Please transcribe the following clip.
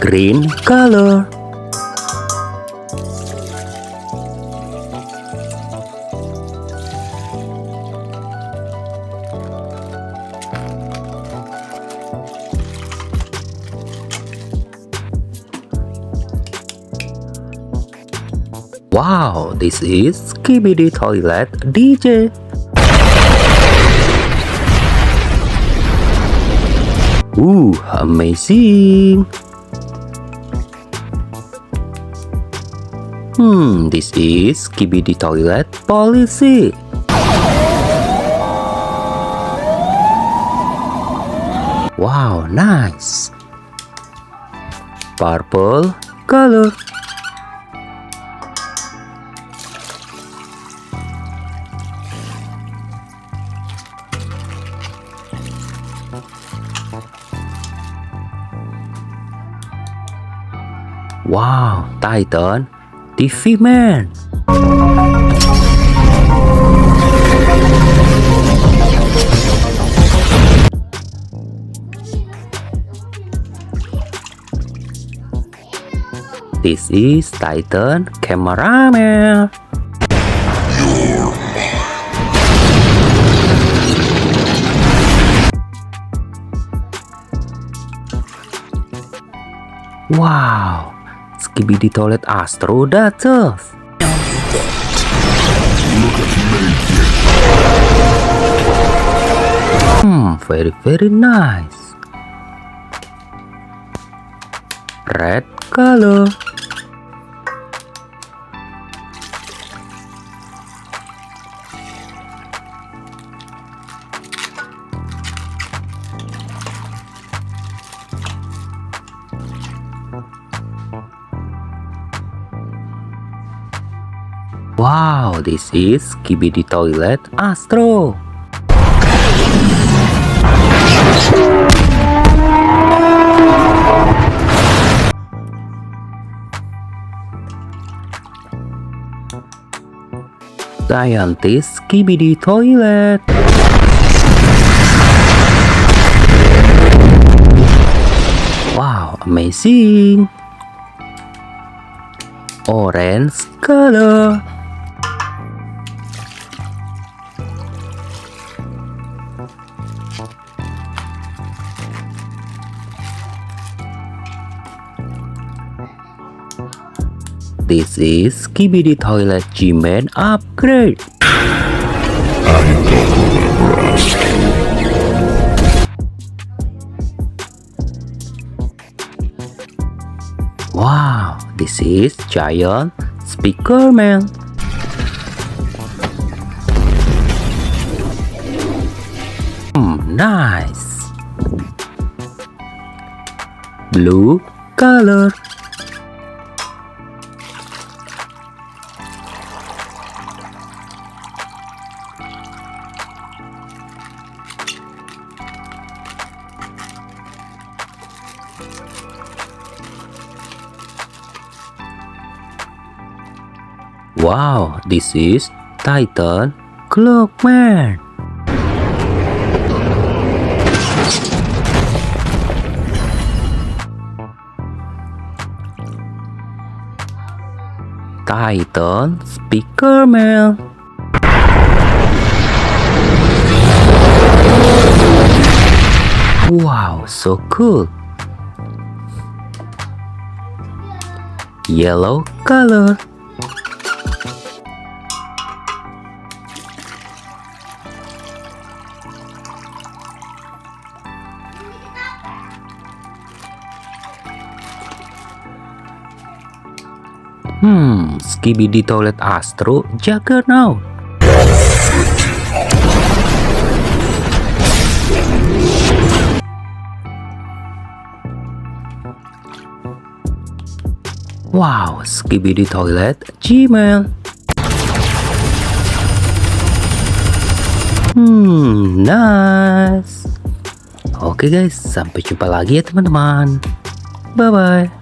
Green color. Wow, this is Skibidi Toilet DJ. Amazing. This is Skibidi Toilet Policy. Wow, nice. Purple color. Wow, Titan TV Man. This is Titan Cameraman. Wow, Skibidi Toilet Astro datang. Very nice. Red color. Wow, this is Skibidi Toilet Astro. Scientist Skibidi Toilet. Wow, amazing. Orange color. This is Skibidi Toilet G-Man upgrade. Wow, this is Giant Speaker Man. Nice. Blue color. Wow, this is Titan Clockman. Titan Speaker Man. Wow, so cool. Yellow color. Skibidi Toilet Astro Juggernaut. Wow, Skibidi Toilet G-Man. Nice. Oke guys, sampai jumpa lagi ya teman-teman. Bye-bye.